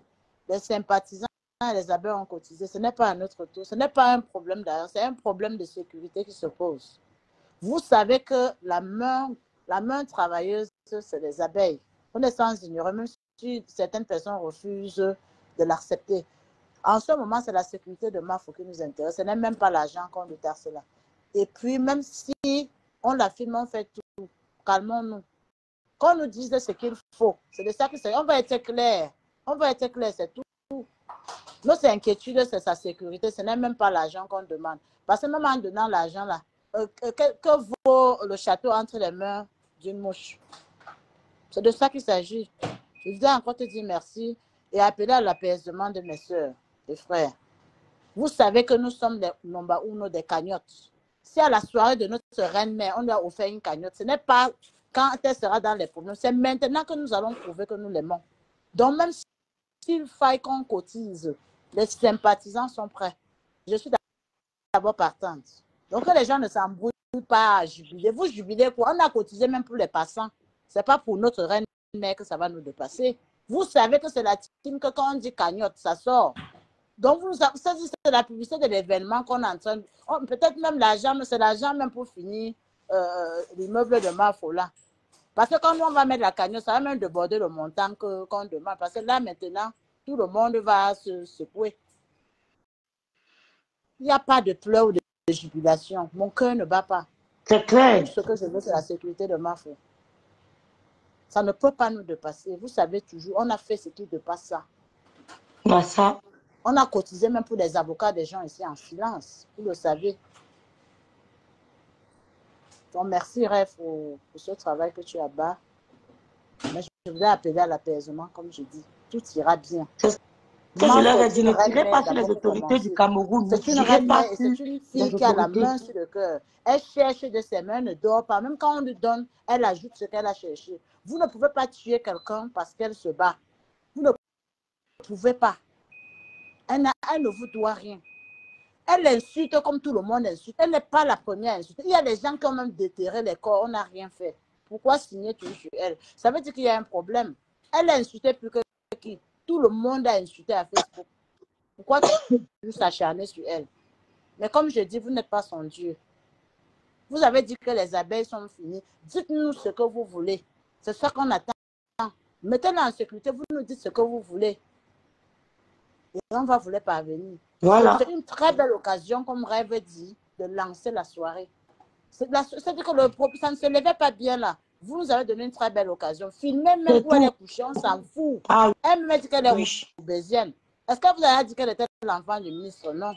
les sympathisants et les abeilles ont cotisé, ce n'est pas à notre tour. Ce n'est pas un problème d'ailleurs, c'est un problème de sécurité qui se pose. Vous savez que la main travailleuse, c'est les abeilles. On est sans ignorer, même si certaines personnes refusent de l'accepter. En ce moment, c'est la sécurité de Mafo qui nous intéresse. Ce n'est même pas l'argent qu'on déterre cela. Et puis, même si on l'affirme, on fait tout, calmons-nous. Qu'on nous dise ce qu'il faut. C'est de ça que c'est. On va être clair. On va être clair, c'est tout. Notre inquiétude, c'est sa sécurité. Ce n'est même pas l'argent qu'on demande. Parce que même en donnant l'argent, là, que vaut le château entre les mains d'une mouche? C'est de ça qu'il s'agit. Je voudrais encore te dire merci et appeler à l'apaisement de mes soeurs et frères. Vous savez que nous sommes les number uno des cagnottes. Si à la soirée de notre reine-mère, on lui a offert une cagnotte, ce n'est pas quand elle sera dans les problèmes. C'est maintenant que nous allons prouver que nous l'aimons. Donc, même s'il faille qu'on cotise, les sympathisants sont prêts. Je suis d'abord partante. Donc, que les gens ne s'embrouillent pas à jubiler. Vous jubilez quoi? On a cotisé même pour les passants. Ce n'est pas pour notre reine-mère que ça va nous dépasser. Vous savez que c'est la team que quand on dit cagnotte, ça sort. Donc, c'est la publicité de l'événement qu'on est en train de... Peut-être même l'argent, mais c'est l'argent même pour finir l'immeuble de Mafola. Parce que quand nous, on va mettre la cagnotte, ça va même déborder le montant qu'on demande. Parce que là, maintenant, tout le monde va se secouer. Il n'y a pas de pleurs ou de jubilation. Mon cœur ne bat pas. C'est clair. Tout ce que je veux, c'est la sécurité de Mafo. Ça ne peut pas nous dépasser. Vous savez toujours, on a fait ce qui dépasse ça. Bah, ça. On a cotisé même pour les avocats des gens ici en silence. Vous le savez. Donc, merci, Ref, pour ce travail que tu as bas. Mais je voudrais appeler à l'apaisement, comme je dis. Tout ira bien. Je leur ai dit, ne tirez pas sur les autorités du Cameroun. C'est une fille qui a la main sur le cœur. Elle cherche de ses mains, ne dort pas. Même quand on lui donne, elle ajoute ce qu'elle a cherché. Vous ne pouvez pas tuer quelqu'un parce qu'elle se bat. Vous ne pouvez pas. Elle ne vous doit rien. Elle insulte comme tout le monde insulte. Elle n'est pas la première à insulter. Il y a des gens qui ont même déterré les corps. On n'a rien fait. Pourquoi signer tout sur elle? Ça veut dire qu'il y a un problème. Elle a insulté plus que qui? Tout le monde a insulté à Facebook. Pourquoi tu s'acharner sur elle? Mais comme je dis, vous n'êtes pas son Dieu. Vous avez dit que les abeilles sont finies. Dites-nous ce que vous voulez. C'est ça qu'on attend. Mettez-la en sécurité. Vous nous dites ce que vous voulez. Et on va vous les parvenir. Voilà. C'est une très belle occasion, comme Rêve dit, de lancer la soirée. C'est-à-dire que ça ne se levait pas bien là. Vous nous avez donné une très belle occasion. Filmez même où elle est couchée, on s'en fout. Ah Elle me dit qu'elle est oui. obésienne. Est-ce que vous avez dit qu'elle était l'enfant du ministre? Non.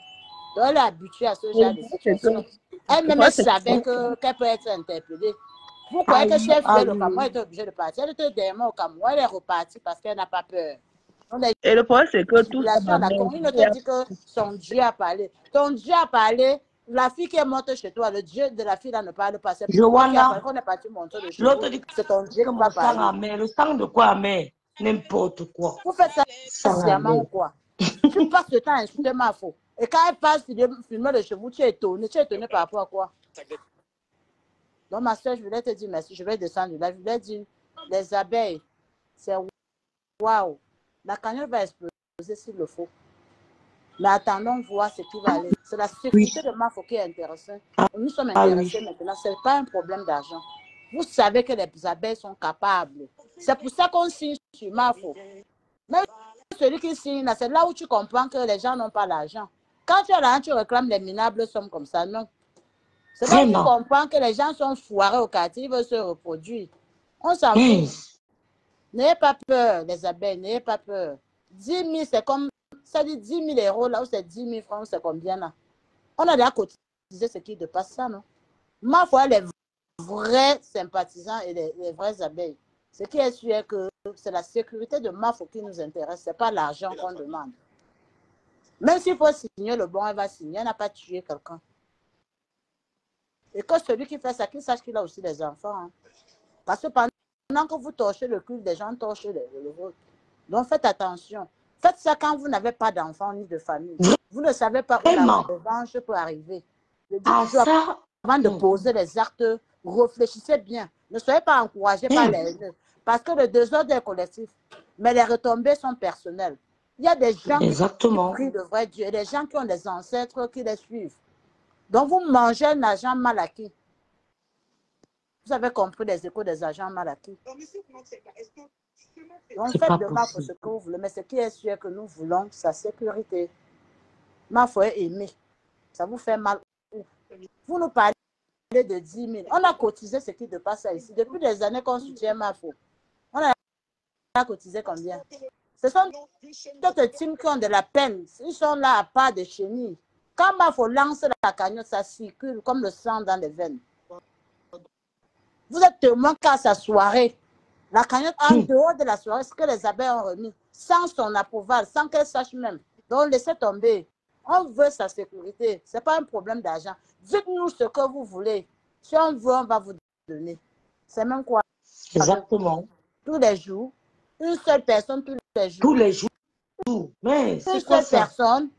Donc elle est habituée à ce genre de situation. Elle-même savait qu'elle peut être interpellée. Vous croyez que si elle fuyait le Cameroun, elle était obligée de partir. Elle était derrière au Cameroun, elle est repartie parce qu'elle n'a pas peur. Et le problème, c'est que tout ça, il ne te dit que son Dieu a parlé. Ton Dieu a parlé. La fille qui est morte chez toi, le Dieu de la fille là ne parle pas. C'est Joanna, qu'on est parti montrer le l'autre dit c'est ton Dieu que qui mon va sang parler. amer. Le sang de quoi amer? N'importe quoi. Vous faites ça Sang sciemment amer. ou quoi? Tu passes le temps à insulter ma faux. Et quand elle passe filmer le chevaux, tu es étonné. Tu es étonné par rapport à quoi? Donc ma soeur, je voulais te dire merci. Je vais descendre là. Je voulais dire, les abeilles, c'est waouh. La cagnotte va exploser s'il le faut. Mais attendons voir ce qui va aller. C'est la sécurité de Mafo qui est intéressante. Nous sommes intéressés maintenant. Ce n'est pas un problème d'argent. Vous savez que les abeilles sont capables. C'est pour ça qu'on signe sur Mafo. Même celui qui signe, c'est là où tu comprends que les gens n'ont pas l'argent. Quand tu as l'argent, tu réclames les minables sommes comme ça, non. C'est là où tu comprends que les gens sont foirés au quartier, ils veulent se reproduire. On s'en fout. N'ayez pas peur, les abeilles, n'ayez pas peur. 10 000, c'est comme, ça dit 10 000 euros, là où c'est 10 000 francs, c'est combien là? On a déjà cotisé ce qui dépasse ça, non? Ma foi, les vrais sympathisants et les vraies abeilles, ce qui est sûr est que c'est la sécurité de Mafo qui nous intéresse, ce n'est pas l'argent qu'on demande. Même s'il faut signer le bon, elle va signer, elle n'a pas tué quelqu'un. Et que celui qui fait ça, qu'il sache qu'il a aussi des enfants. Hein. Parce que pendant que vous torchez le cul des gens, torchez le vôtre. Donc faites attention. Faites ça quand vous n'avez pas d'enfants ni de famille. Vous ne savez pas où la revanche peut arriver. Avant de poser les actes, réfléchissez bien. Ne soyez pas encouragés par les haineux. Parce que le désordre est collectif. Mais les retombées sont personnelles. Il y a des gens qui prient le vrai Dieu et des gens qui ont des ancêtres qui les suivent. Donc vous mangez un agent mal acquis. Vous avez compris les échos des agents mal acquis. Donc faites de mal pour ce que vous voulez. Mais ce qui est sûr que nous voulons, sa sécurité. Ma foi est aimée. Ça vous fait mal. Vous nous parlez de 10 000. On a cotisé ce qui dépasse ici. Depuis des années qu'on soutient Mafo. On a cotisé combien? Ce sont d'autres teams qui ont de la peine. Ils sont là à part de chenilles. Quand Mafo lance la cagnotte, ça circule comme le sang dans les veines. Vous êtes témoin qu'à sa soirée, la cagnotte en dehors de la soirée, ce que les abeilles ont remis, sans son approval, sans qu'elle sache même. Donc laissez tomber. On veut sa sécurité. Ce n'est pas un problème d'argent. Dites-nous ce que vous voulez. Si on veut, on va vous donner. C'est même quoi? Exactement. Tous les jours. Une seule personne tous les jours. Tous les jours. Mais une seule personne.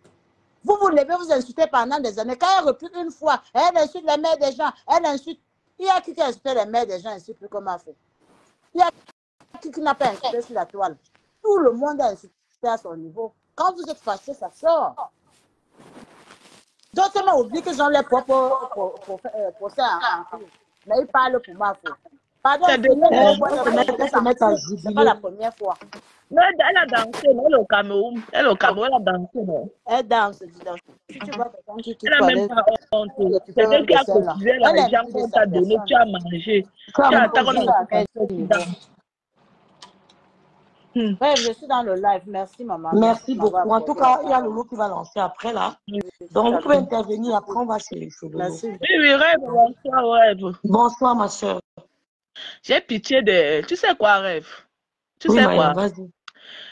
Vous vous levez, vous insultez pendant des années. Quand elle replie une fois, elle insulte les mères des gens. Elle insulte. Il y a qui insulte les mères des gens ici plus comme elle fait. Il y a qui n'a pas insulté sur la toile. Tout le monde a insulté à son niveau. Quand vous êtes fâché, ça sort. D'autres m'ont oublié qu'ils ont les propres procès en cours. Mais ils parlent pour ma faute. Pardon, c'est pas la première fois. Non, elle a dansé, non, elle est au Cameroun. Elle est au Cameroun, elle a dansé, non. Elle danse, dis donc. Si tu vois quelqu'un qui elle n'a même pas honte. C'est quelqu'un qui a cotisé l'argent qu'on t'a donné, tu as mangé. Tu as attendu Ouais, je suis dans le live. Merci, maman. Merci beaucoup. En tout cas, il y a Lolo qui va lancer après, là. Donc, vous pouvez intervenir. Après, on va chez les cheveux. Merci. Oui, Rêve. Bonsoir, Rêve. Bonsoir, ma soeur. J'ai pitié de... Tu sais quoi, Rêve? Tu sais quoi?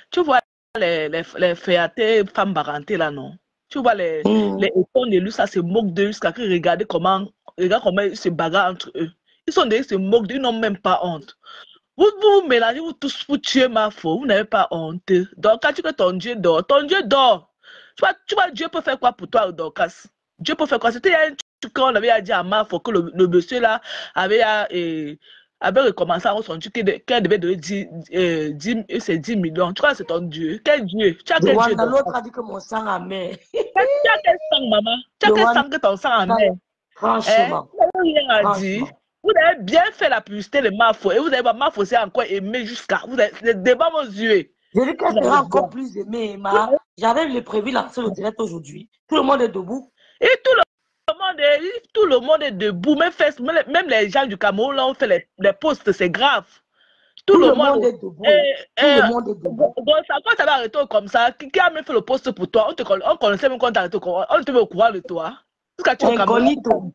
Tu vois les féatés femmes barantées, là, non? Tu vois les étonnes élus, ça se moque d'eux jusqu'à regarder comment ils se bagarrent entre eux. Ils se moquent d'eux, ils n'ont même pas honte. Vous mélangez, vous tous pour tuer Mafo, vous n'avez pas honte. Donc, quand tu dis que ton Dieu dort, Tu vois, Dieu peut faire quoi pour toi, Dorcas? Dieu peut faire quoi? C'était un truc qu'on avait dit à Mafo que le monsieur là avait recommencé à son Dieu qu'elle devait donner 10 millions. Tu vois, c'est ton Dieu. Quel Dieu? Tu as quel Dieu? L'autre a dit que mon sang a mer. Tu as quel sang, maman? Tu as quel sang que ton sang a mer? Franchement. Vous n'avez rien à dire. Vous avez bien fait la publicité de Mafo. Et vous avez Mafo, c'est encore aimé jusqu'à... Vous avez devant vos yeux. Je dis qu'elle sera encore plus aimée, Emma. J'avais prévu lancer le direct aujourd'hui. Tout le monde est debout. Et tout le tout le monde est debout. Même les gens du Cameroun, là, ont fait les posts, c'est grave. Tout le monde est debout. Tout le monde est debout. Quand ça va arrêter comme ça, qui a même fait le post pour toi? On connaissait même quand t'as arrêté, on te met au courant de toi. Incognito.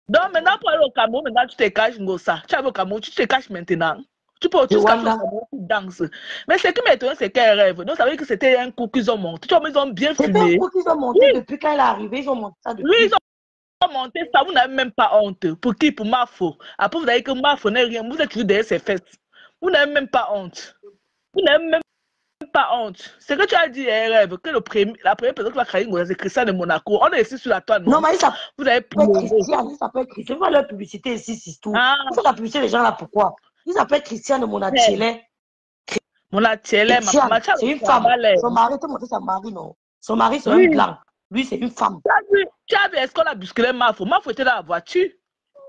Donc maintenant, pour aller au Cameroun, maintenant tu te caches, Ngosa. Tu arrives au Cameroun, tu te caches maintenant. Tu peux aussi se cacher au Cameroun, tu danses. Mais ce qui m'étonne, c'est qu'elle rêve. Donc ça veut dire que c'était un coup qu'ils ont monté. Tu vois, ils ont bien fumé. C'était un coup qu'ils ont monté depuis quand elle est arrivée. Ils ont monté ça depuis. Oui, ils ont monté ça. Vous n'avez même pas honte. Pour qui? Pour Mafo. Après, vous avez que Mafo n'est rien. Vous êtes toujours derrière ses fesses. Vous n'avez même pas honte. Vous n'avez même pas honte. Ce que tu as dit, elle rêve. Que la première personne qui va créer une c'est Christian de Monaco. On est ici sur la toile. Non, mais ça vous avez Christian. Il s'appelle Christian. Voilà leur publicité ici, c'est tout. Vous faites la publicité des gens là, pourquoi? Il s'appelle Christian de Monaco. C'est une femme. Son mari, tu montres son mari, non? Son mari, c'est un blanc. Lui, c'est une femme. Tu as vu, est-ce qu'on a bousculé Mafo? Mafo était dans la voiture.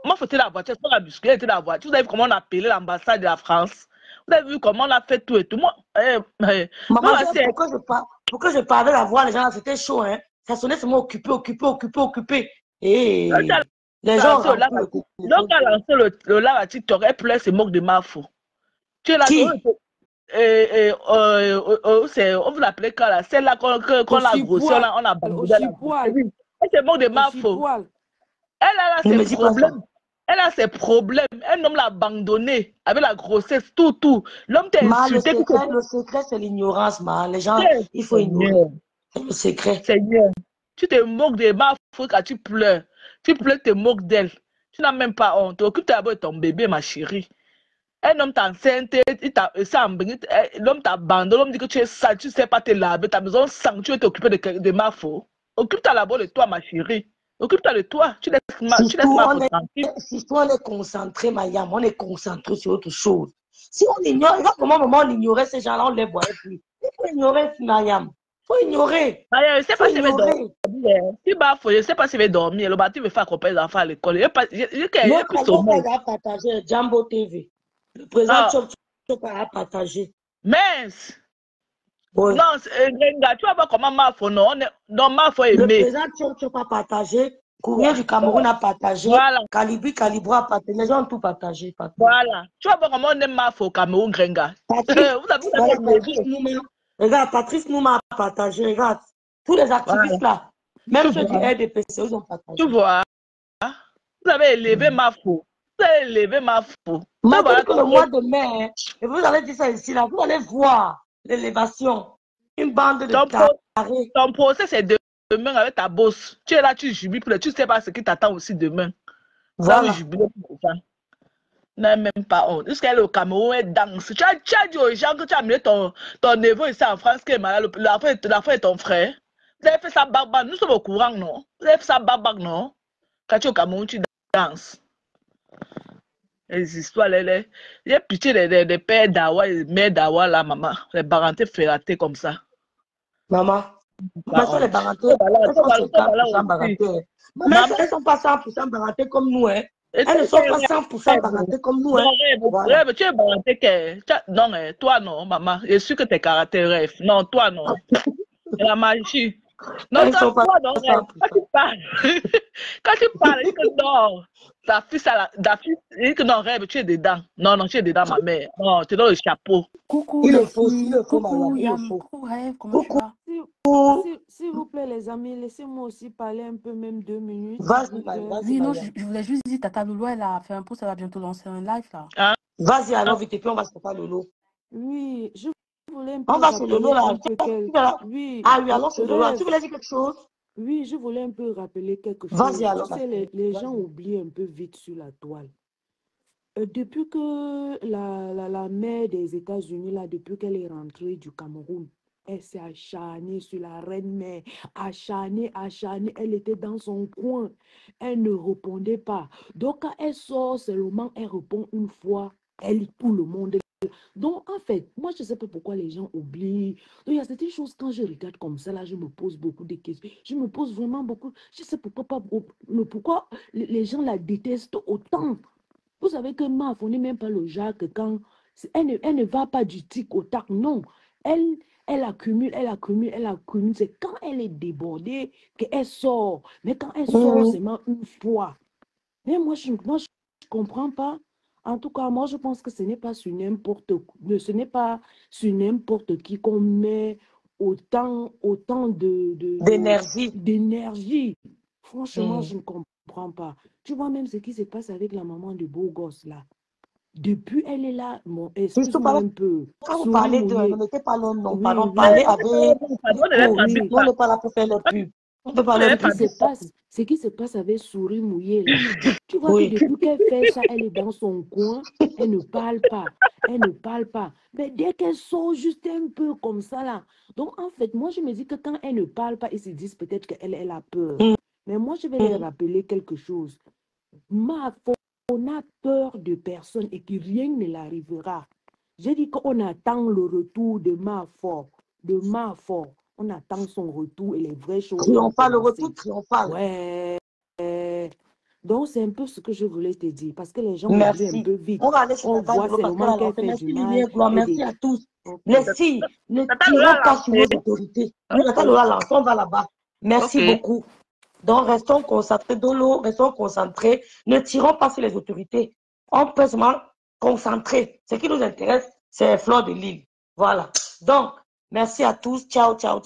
Mafo était dans la voiture. Est-ce qu'on a bousculé? Elle était dans la voiture. Vous avez vu comment on a appelé l'ambassade de la France? Vous avez vu comment on a fait tout et tout. Moi, maman, pourquoi je parlais la voix, les gens là, c'était chaud, hein? Ça sonnait seulement occupé. Et les gens. Donc, elle a lancé le live à TikTok, elle pleure, se moque de Mafo. Tu es là. On vous l'appelait quand là, celle-là qu'on a grossi, on a abandonné. Elle se moque de Mafo. Elle a ses problèmes. Elle a ses problèmes. Un homme l'a abandonné avec la grossesse, tout. L'homme t'a insulté. Le secret, c'est l'ignorance, man. Les gens, il faut ignorer. C'est le secret. Seigneur, tu te moques de Mafo quand tu pleures. Tu pleures, tu te moques d'elle. Tu n'as même pas honte. Occupe-toi d'abord de ton bébé, ma chérie. Un homme t'enceinte, l'homme t'abandonne, l'homme dit que tu es sale, tu ne sais pas te laver, tu as besoin de sang, tu veux t'occuper de Mafo. Occupe-toi d'abord de toi, ma chérie. Occupe-toi de toi. Tu laisses Mafo tranquille. Si toi, on est concentré, Mayam, on est concentré sur autre chose. Si on ignore, regarde comment on ignorait ces gens-là, on ne les voyait plus. Il faut ignorer, Mayam. Il faut ignorer. Je ne sais pas si je vais dormir. Je ne sais pas si je vais dormir. Le bâtiment me fait accompagner les enfants à l'école. Je vais partager Jambo TV. Le président Tchop a partagé. Mince! Oui. Non, tu vas voir comment Mafo, non? Mafo est aimé. Le président Tchop a partagé. Courrier du Cameroun a partagé. Voilà. Calibro a partagé. Les gens ont tout partagé. Voilà. Tu vas voir comment on aime Mafo au Cameroun, Grenga. Regarde, Patrice Nouma a partagé. Regarde, tous les activistes là, même ceux du RDPC, ils ont partagé. Tu vois? Vous avez élevé Mafo. Vous avez élevé Mafo. Le mois de mai, et vous allez dire ça ici, là, vous allez voir l'élévation. Une bande de carrés. Ton procès, c'est demain avec ta bosse. Tu es là, tu jubiles, tu ne sais pas ce qui t'attend aussi demain. Voilà. Tu n'as même pas honte. Jusqu'à aller au Cameroun, elle danse. Tu as dit aux gens que tu as amené ton neveu ici en France, qui est malade, l'enfant est ton frère. Vous avez fait ça barbac. Nous sommes au courant, non? Vous avez fait ça barbac, non? Quand tu es au Cameroun, tu danses. Les histoires, j'ai pitié des pères d'Awa, des mères d'Awa, là, maman. Les barantés ferratés comme ça. Maman, les barantés, elles sont 50% barantés. Mais elles ne sont pas 100% barantés comme nous, hein. Elles ne sont pas 100% barantés comme nous, hein. Rêve, tu es baranté que... Non, toi, non, maman. Je suis que tes caractères rêves. Non, toi, non. La magie. Non, toi, non, quand tu parles, il dit que non. Ta fille, il dit que non, rêve, tu es dedans. Non, tu es dedans, ma mère. Non, tu es dans le chapeau. Coucou, il le faut, coucou, madame, comment tu vas? S'il vous plaît, les amis, laissez-moi aussi parler un peu, même 2 minutes. Vas-y, oui, non, je voulais juste dire, Tata Lolo, elle a fait un post, elle va bientôt lancer un live, là. Hein? Vas-y, alors, vite, et puis on va se faire Lolo. Oui, je voulais un peu... On va sur Lolo, là. Oui. Ah oui, alors, sur Lolo. Tu voulais dire quelque chose? Oui, je voulais un peu rappeler quelque chose. Vas-y, alors. Tu sais, les gens oublient un peu vite sur la toile. Depuis que la mère des États-Unis, là, depuis qu'elle est rentrée du Cameroun, elle s'est acharnée sur la reine-mère, acharnée, elle était dans son coin, elle ne répondait pas. Donc, quand elle sort seulement, elle répond une fois, tout le monde. Donc, en fait, moi, je ne sais pas pourquoi les gens oublient. Donc, il y a certaines choses, quand je regarde comme ça, là, je me pose beaucoup de questions. Je me pose vraiment beaucoup. Je ne sais pourquoi les gens la détestent autant. Vous savez que Mafo n'est même pas le genre que quand... Elle ne va pas du tic au tac, non. Elle Elle accumule, elle accumule, elle accumule. C'est quand elle est débordée qu'elle sort. Mais quand elle sort seulement une fois. Mais moi, je comprends pas. En tout cas, moi, je pense que ce n'est pas sur n'importe qui qu'on met autant d'énergie. Franchement, je ne comprends pas. Tu vois même ce qui se passe avec la maman de beau gosse, là. Depuis, elle est là. Bon, excuse-moi un peu. Quand vous parlez de... Ne mettez pas le nom, Oui, pardon. oui. Parlez avec... Oui. On n'est pas là pour faire le pub. On peut parler un peu. Ce qui se passe avec Souris Mouillée, là. Tu vois que depuis qu'elle fait ça, elle est dans son coin. Elle ne parle pas. Elle ne parle pas. Mais dès qu'elle sort juste un peu comme ça, là. Donc, en fait, moi, je me dis que quand elle ne parle pas, ils se disent peut-être qu'elle a peur. Mais moi, je vais leur rappeler quelque chose. On a peur de personne et que rien ne l'arrivera. J'ai dit qu'on attend le retour de Marfort. On attend son retour et les vraies choses. Triomphal, le retour triomphal. Ouais. Donc, c'est un peu ce que je voulais te dire. Parce que les gens oublient un peu vite. On va aller sur la voit seulement qu'elle fait du mal. Merci à tous. Merci. Ne tirons pas sur nos autorités. Oui, on va là-bas. Merci beaucoup. Donc, restons concentrés dans l'eau, restons concentrés. Ne tirons pas sur les autorités. On peut seulement concentrer. Ce qui nous intéresse, c'est Fleur de Lille. Voilà. Donc, merci à tous. Ciao, ciao.